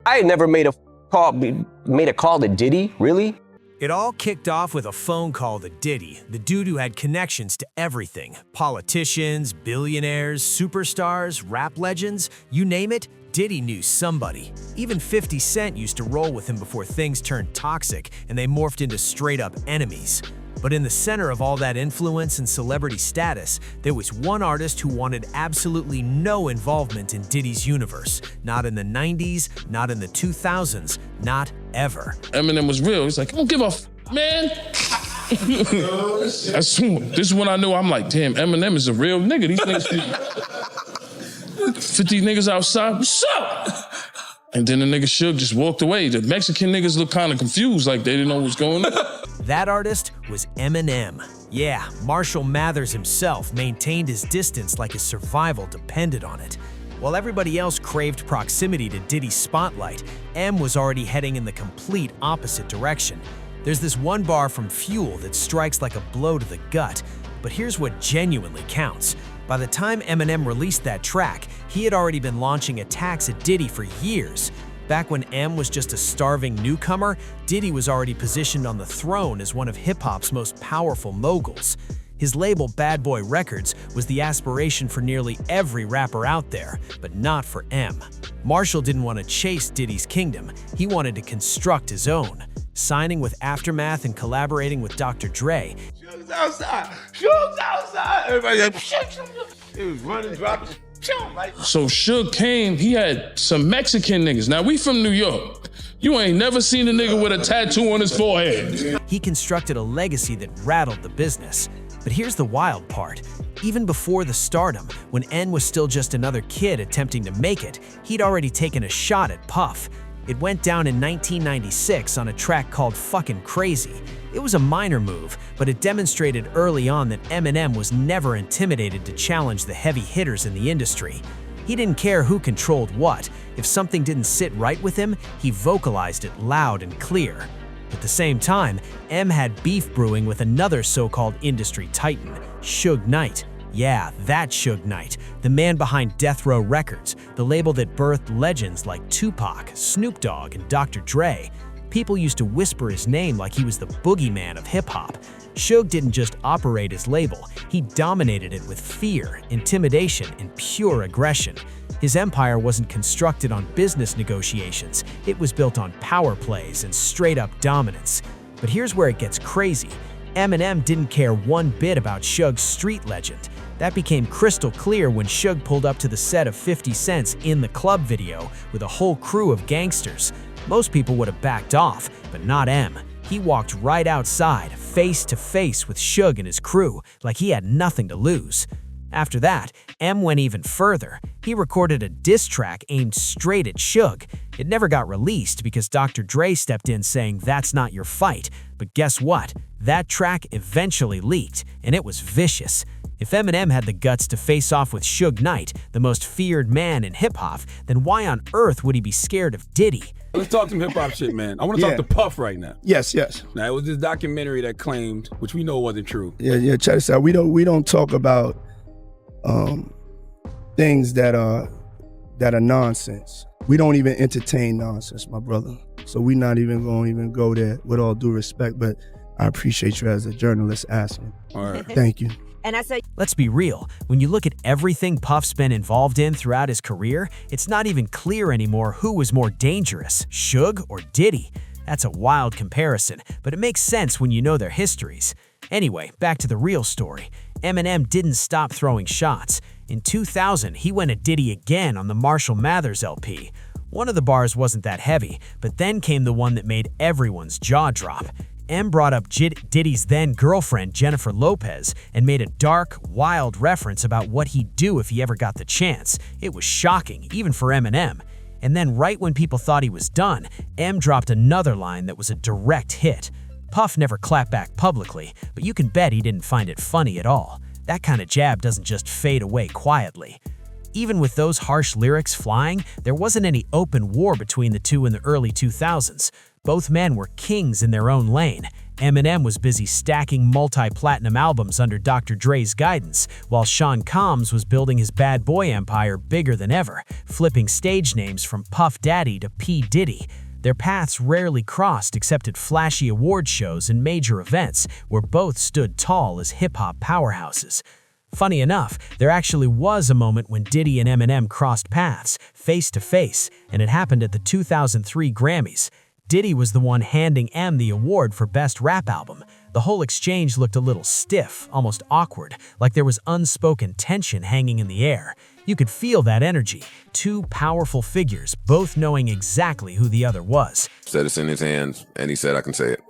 I had never made a call to Diddy, really? It all kicked off with a phone call to Diddy, the dude who had connections to everything. Politicians, billionaires, superstars, rap legends, you name it, Diddy knew somebody. Even 50 Cent used to roll with him before things turned toxic and they morphed into straight-up enemies. But in the center of all that influence and celebrity status, there was one artist who wanted absolutely no involvement in Diddy's universe. Not in the 90s, not in the 2000s, not ever. Eminem was real. He's like, I don't give a man. This is when I knew, I'm like, damn, Eminem is a real nigga. These niggas, 50 niggas outside, what's up? And then the nigga Suge just walked away. The Mexican niggas looked kind of confused, like they didn't know what was going on. That artist was Eminem. Yeah, Marshall Mathers himself maintained his distance like his survival depended on it. While everybody else craved proximity to Diddy's spotlight, M was already heading in the complete opposite direction. There's this one bar from Fuel that strikes like a blow to the gut, but here's what genuinely counts. By the time Eminem released that track, he had already been launching attacks at Diddy for years. Back when M was just a starving newcomer, Diddy was already positioned on the throne as one of hip-hop's most powerful moguls. His label Bad Boy Records was the aspiration for nearly every rapper out there, but not for M. Marshall didn't want to chase Diddy's kingdom, he wanted to construct his own. Signing with Aftermath and collaborating with Dr. Dre, Suge's outside! Suge's outside! Everybody like, he was running, dropping. So Suge came, he had some Mexican niggas. Now we from New York. You ain't never seen a nigga with a tattoo on his forehead. He constructed a legacy that rattled the business. But here's the wild part. Even before the stardom, when N was still just another kid attempting to make it, he'd already taken a shot at Puff. It went down in 1996 on a track called Fucking Crazy. It was a minor move, but it demonstrated early on that Eminem was never intimidated to challenge the heavy hitters in the industry. He didn't care who controlled what. If something didn't sit right with him, he vocalized it loud and clear. At the same time, M had beef brewing with another so-called industry titan, Suge Knight. Yeah, that Suge Knight, the man behind Death Row Records, the label that birthed legends like Tupac, Snoop Dogg, and Dr. Dre. People used to whisper his name like he was the boogeyman of hip-hop. Suge didn't just operate his label, he dominated it with fear, intimidation, and pure aggression. His empire wasn't constructed on business negotiations, it was built on power plays and straight-up dominance. But here's where it gets crazy. Eminem didn't care one bit about Suge's street legend. That became crystal clear when Suge pulled up to the set of 50 Cent's In the Club video with a whole crew of gangsters. Most people would have backed off, but not M. He walked right outside, face to face with Suge and his crew, like he had nothing to lose. After that, M went even further. He recorded a diss track aimed straight at Suge. It never got released because Dr. Dre stepped in saying that's not your fight. But guess what? That track eventually leaked, and it was vicious. If Eminem had the guts to face off with Suge Knight, the most feared man in hip-hop, then why on earth would he be scared of Diddy? Let's talk some hip-hop shit, man. I want to talk to Puff right now. Yes. Now, it was this documentary that claimed, which we know wasn't true. Yeah, check this out. We don't talk about things that are nonsense. We don't even entertain nonsense, my brother. So we're not even going to go there, with all due respect, but I appreciate you as a journalist asking. All right. Thank you. And I said, let's be real, when you look at everything Puff's been involved in throughout his career, it's not even clear anymore who was more dangerous, Suge or Diddy. That's a wild comparison, but it makes sense when you know their histories. Anyway, back to the real story. Eminem didn't stop throwing shots. In 2000, he went at Diddy again on the Marshall Mathers LP. One of the bars wasn't that heavy, but then came the one that made everyone's jaw drop. M brought up Diddy's then-girlfriend Jennifer Lopez and made a dark, wild reference about what he'd do if he ever got the chance. It was shocking, even for Eminem. And then right when people thought he was done, M dropped another line that was a direct hit. Puff never clapped back publicly, but you can bet he didn't find it funny at all. That kind of jab doesn't just fade away quietly. Even with those harsh lyrics flying, there wasn't any open war between the two in the early 2000s. Both men were kings in their own lane. Eminem was busy stacking multi-platinum albums under Dr. Dre's guidance, while Sean Combs was building his bad boy empire bigger than ever, flipping stage names from Puff Daddy to P. Diddy. Their paths rarely crossed except at flashy award shows and major events, where both stood tall as hip-hop powerhouses. Funny enough, there actually was a moment when Diddy and Eminem crossed paths, face to face, and it happened at the 2003 Grammys. Diddy was the one handing M the award for Best Rap Album. The whole exchange looked a little stiff, almost awkward, like there was unspoken tension hanging in the air. You could feel that energy, two powerful figures, both knowing exactly who the other was. Said it's in his hands, and he said I can say it.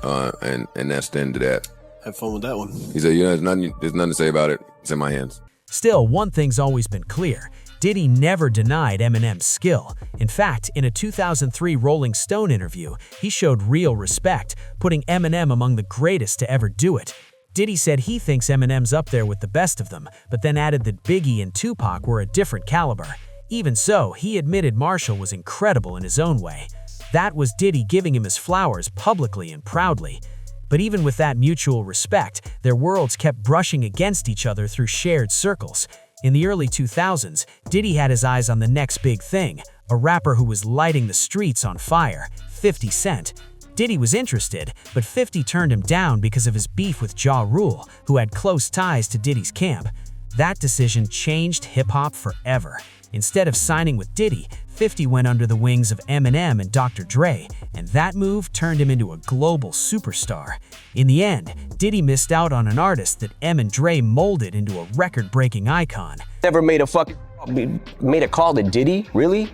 And that's the end of that. Have fun with that one. He said, there's nothing to say about it. It's in my hands. Still, one thing's always been clear. Diddy never denied Eminem's skill. In fact, in a 2003 Rolling Stone interview, he showed real respect, putting Eminem among the greatest to ever do it. Diddy said he thinks Eminem's up there with the best of them, but then added that Biggie and Tupac were a different caliber. Even so, he admitted Marshall was incredible in his own way. That was Diddy giving him his flowers publicly and proudly. But even with that mutual respect, their worlds kept brushing against each other through shared circles. In the early 2000s, Diddy had his eyes on the next big thing, a rapper who was lighting the streets on fire, 50 Cent. Diddy was interested, but 50 turned him down because of his beef with Ja Rule, who had close ties to Diddy's camp. That decision changed hip-hop forever. Instead of signing with Diddy, 50 went under the wings of Eminem and Dr. Dre, and that move turned him into a global superstar. In the end, Diddy missed out on an artist that Em and Dre molded into a record-breaking icon. Never made a call to Diddy? Really?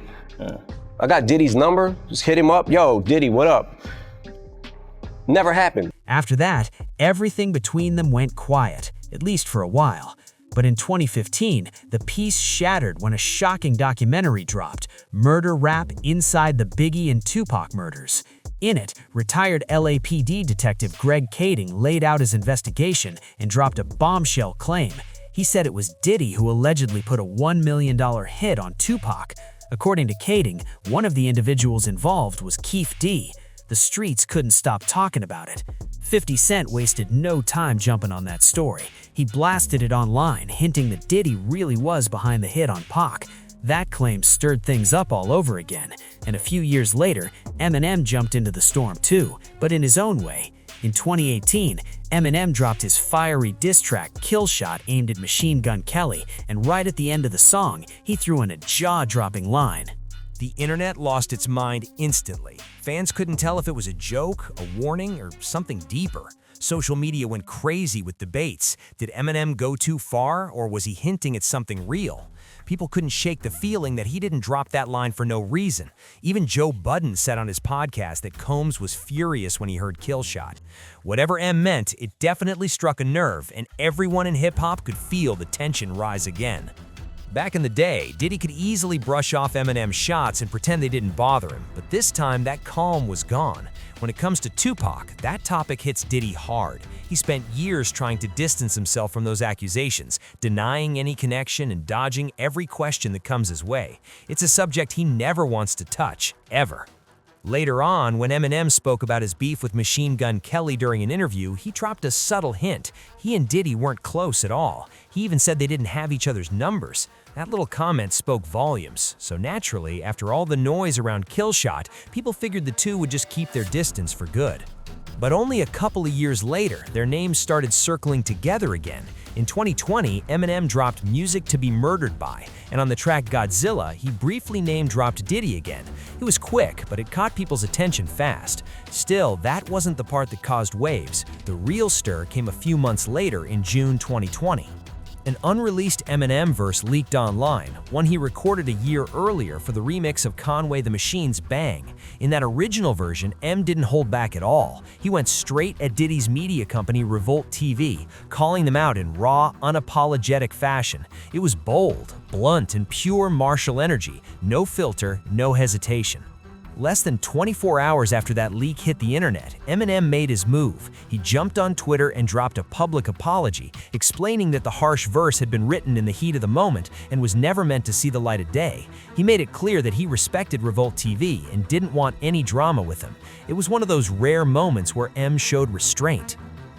I got Diddy's number, just hit him up. Yo, Diddy, what up? Never happened. After that, everything between them went quiet, at least for a while. But in 2015, the peace shattered when a shocking documentary dropped, Murder Rap Inside the Biggie and Tupac Murders. In it, retired LAPD detective Greg Kading laid out his investigation and dropped a bombshell claim. He said it was Diddy who allegedly put a $1 million hit on Tupac. According to Kading, one of the individuals involved was Keith D. The streets couldn't stop talking about it. 50 Cent wasted no time jumping on that story. He blasted it online, hinting that Diddy really was behind the hit on Pac. That claim stirred things up all over again, and a few years later, Eminem jumped into the storm too, but in his own way. In 2018, Eminem dropped his fiery diss track Kill Shot aimed at Machine Gun Kelly, and right at the end of the song, he threw in a jaw-dropping line. The internet lost its mind instantly. Fans couldn't tell if it was a joke, a warning, or something deeper. Social media went crazy with debates. Did Eminem go too far, or was he hinting at something real? People couldn't shake the feeling that he didn't drop that line for no reason. Even Joe Budden said on his podcast that Combs was furious when he heard Kill Shot. Whatever M meant, it definitely struck a nerve, and everyone in hip-hop could feel the tension rise again. Back in the day, Diddy could easily brush off Eminem's shots and pretend they didn't bother him, but this time that calm was gone. When it comes to Tupac, that topic hits Diddy hard. He spent years trying to distance himself from those accusations, denying any connection and dodging every question that comes his way. It's a subject he never wants to touch, ever. Later on, when Eminem spoke about his beef with Machine Gun Kelly during an interview, he dropped a subtle hint. He and Diddy weren't close at all. He even said they didn't have each other's numbers. That little comment spoke volumes, so naturally, after all the noise around Kill Shot, people figured the two would just keep their distance for good. But only a couple of years later, their names started circling together again. In 2020, Eminem dropped Music to Be Murdered By, and on the track Godzilla, he briefly name-dropped Diddy again. It was quick, but it caught people's attention fast. Still, that wasn't the part that caused waves. The real stir came a few months later in June 2020. An unreleased Eminem verse leaked online, one he recorded a year earlier for the remix of Conway the Machine's Bang. In that original version, M didn't hold back at all. He went straight at Diddy's media company Revolt TV, calling them out in raw, unapologetic fashion. It was bold, blunt, and pure Marshall energy, no filter, no hesitation. Less than 24 hours after that leak hit the internet, Eminem made his move. He jumped on Twitter and dropped a public apology, explaining that the harsh verse had been written in the heat of the moment and was never meant to see the light of day. He made it clear that he respected Revolt TV and didn't want any drama with him. It was one of those rare moments where M showed restraint.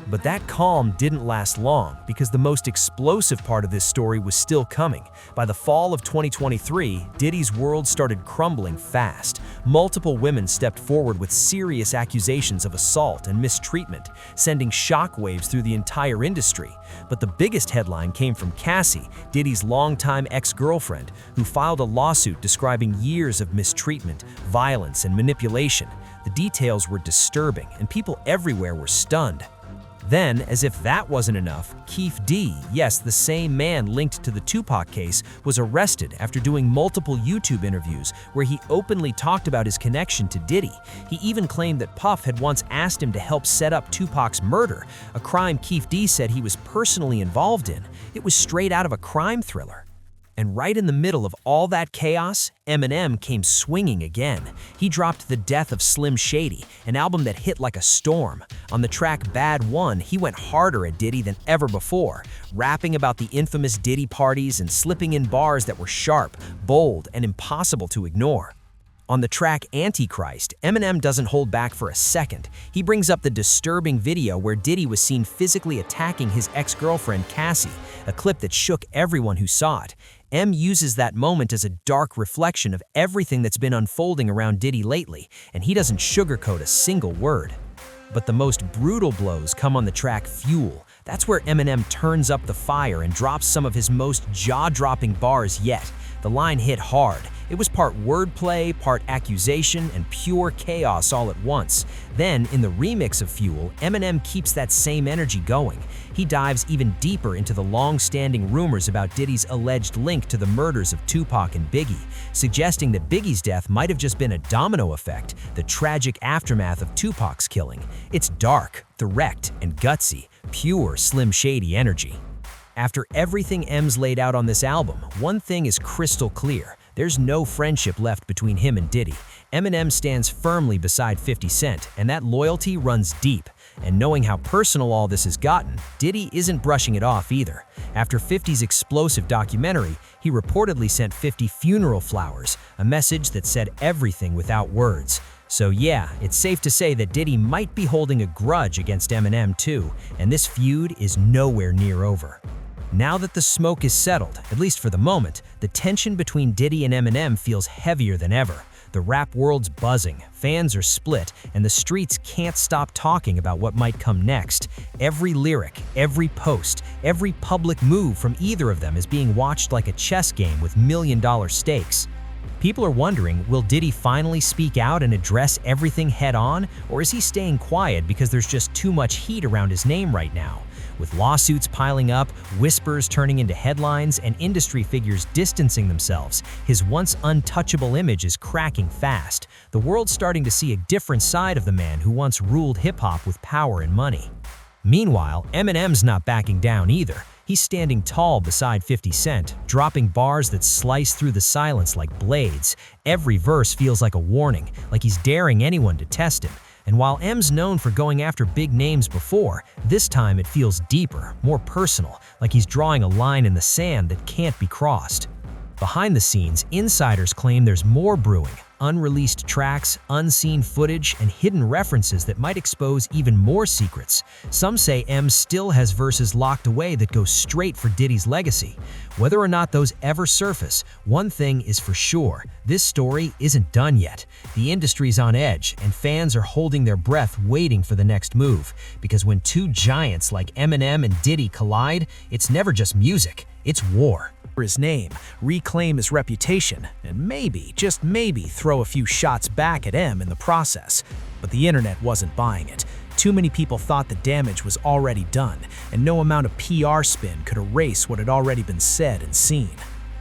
But that calm didn't last long because the most explosive part of this story was still coming. By the fall of 2023, Diddy's world started crumbling fast. Multiple women stepped forward with serious accusations of assault and mistreatment, sending shockwaves through the entire industry. But the biggest headline came from Cassie, Diddy's longtime ex-girlfriend, who filed a lawsuit describing years of mistreatment, violence, and manipulation. The details were disturbing, and people everywhere were stunned. Then, as if that wasn't enough, Keith D, yes, the same man linked to the Tupac case, was arrested after doing multiple YouTube interviews where he openly talked about his connection to Diddy. He even claimed that Puff had once asked him to help set up Tupac's murder, a crime Keith D said he was personally involved in. It was straight out of a crime thriller. And right in the middle of all that chaos, Eminem came swinging again. He dropped The Death of Slim Shady, an album that hit like a storm. On the track Bad One, he went harder at Diddy than ever before, rapping about the infamous Diddy parties and slipping in bars that were sharp, bold, and impossible to ignore. On the track Antichrist, Eminem doesn't hold back for a second. He brings up the disturbing video where Diddy was seen physically attacking his ex-girlfriend Cassie, a clip that shook everyone who saw it. M uses that moment as a dark reflection of everything that's been unfolding around Diddy lately, and he doesn't sugarcoat a single word. But the most brutal blows come on the track Fuel. That's where Eminem turns up the fire and drops some of his most jaw-dropping bars yet. The line hit hard. It was part wordplay, part accusation, and pure chaos all at once. Then, in the remix of Fuel, Eminem keeps that same energy going. He dives even deeper into the long-standing rumors about Diddy's alleged link to the murders of Tupac and Biggie, suggesting that Biggie's death might have just been a domino effect, the tragic aftermath of Tupac's killing. It's dark, direct, and gutsy, pure Slim Shady energy. After everything M's laid out on this album, one thing is crystal clear. There's no friendship left between him and Diddy. Eminem stands firmly beside 50 Cent, and that loyalty runs deep. And knowing how personal all this has gotten, Diddy isn't brushing it off either. After 50's explosive documentary, he reportedly sent 50 funeral flowers, a message that said everything without words. So yeah, it's safe to say that Diddy might be holding a grudge against Eminem too, and this feud is nowhere near over. Now that the smoke is settled, at least for the moment, the tension between Diddy and Eminem feels heavier than ever. The rap world's buzzing, fans are split, and the streets can't stop talking about what might come next. Every lyric, every post, every public move from either of them is being watched like a chess game with million-dollar stakes. People are wondering, will Diddy finally speak out and address everything head-on, or is he staying quiet because there's just too much heat around his name right now? With lawsuits piling up, whispers turning into headlines, and industry figures distancing themselves, his once untouchable image is cracking fast. The world's starting to see a different side of the man who once ruled hip-hop with power and money. Meanwhile, Eminem's not backing down either. He's standing tall beside 50 Cent, dropping bars that slice through the silence like blades. Every verse feels like a warning, like he's daring anyone to test him. And while M's known for going after big names before, this time it feels deeper, more personal, like he's drawing a line in the sand that can't be crossed. Behind the scenes, insiders claim there's more brewing, unreleased tracks, unseen footage, and hidden references that might expose even more secrets. Some say M still has verses locked away that go straight for Diddy's legacy. Whether or not those ever surface, one thing is for sure, this story isn't done yet. The industry's on edge, and fans are holding their breath waiting for the next move. Because when two giants like Eminem and Diddy collide, it's never just music, it's war. His name, reclaim his reputation, and maybe, just maybe, throw a few shots back at M in the process. But the internet wasn't buying it. Too many people thought the damage was already done, and no amount of PR spin could erase what had already been said and seen.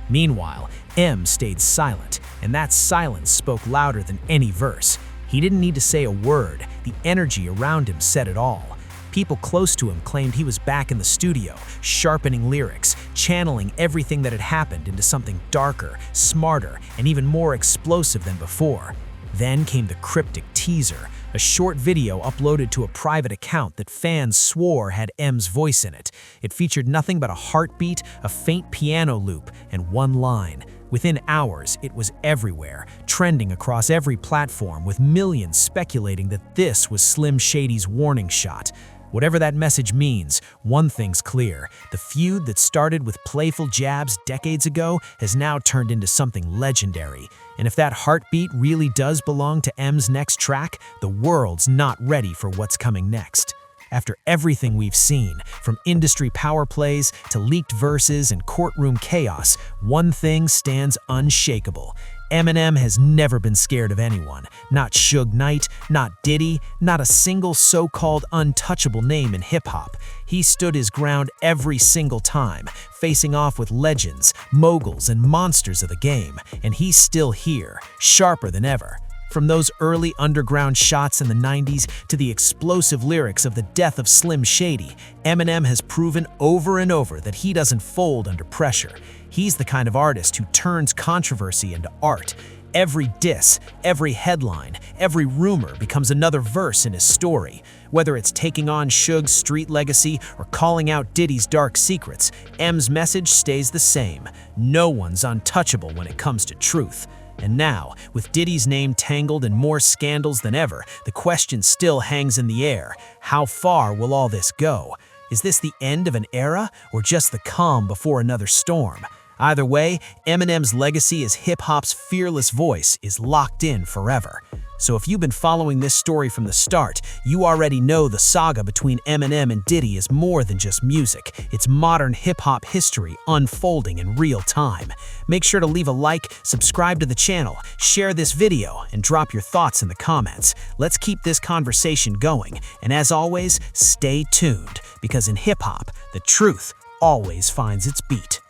Meanwhile, M stayed silent, and that silence spoke louder than any verse. He didn't need to say a word, the energy around him said it all. People close to him claimed he was back in the studio, sharpening lyrics, channeling everything that had happened into something darker, smarter, and even more explosive than before. Then came the cryptic teaser, a short video uploaded to a private account that fans swore had M's voice in it. It featured nothing but a heartbeat, a faint piano loop, and one line. Within hours, it was everywhere, trending across every platform, with millions speculating that this was Slim Shady's warning shot. Whatever that message means, one thing's clear. The feud that started with playful jabs decades ago has now turned into something legendary. And if that heartbeat really does belong to M's next track, the world's not ready for what's coming next. After everything we've seen, from industry power plays to leaked verses and courtroom chaos, one thing stands unshakable. Eminem has never been scared of anyone. Not Suge Knight, not Diddy, not a single so-called untouchable name in hip-hop. He stood his ground every single time, facing off with legends, moguls, and monsters of the game. And he's still here, sharper than ever. From those early underground shots in the 90s to the explosive lyrics of the death of Slim Shady, Eminem has proven over and over that he doesn't fold under pressure. He's the kind of artist who turns controversy into art. Every diss, every headline, every rumor becomes another verse in his story. Whether it's taking on Suge's street legacy or calling out Diddy's dark secrets, M's message stays the same. No one's untouchable when it comes to truth. And now, with Diddy's name tangled in more scandals than ever, the question still hangs in the air. How far will all this go? Is this the end of an era or just the calm before another storm? Either way, Eminem's legacy as hip-hop's fearless voice is locked in forever. So if you've been following this story from the start, you already know the saga between Eminem and Diddy is more than just music. It's modern hip-hop history unfolding in real time. Make sure to leave a like, subscribe to the channel, share this video, and drop your thoughts in the comments. Let's keep this conversation going. And as always, stay tuned, because in hip-hop, the truth always finds its beat.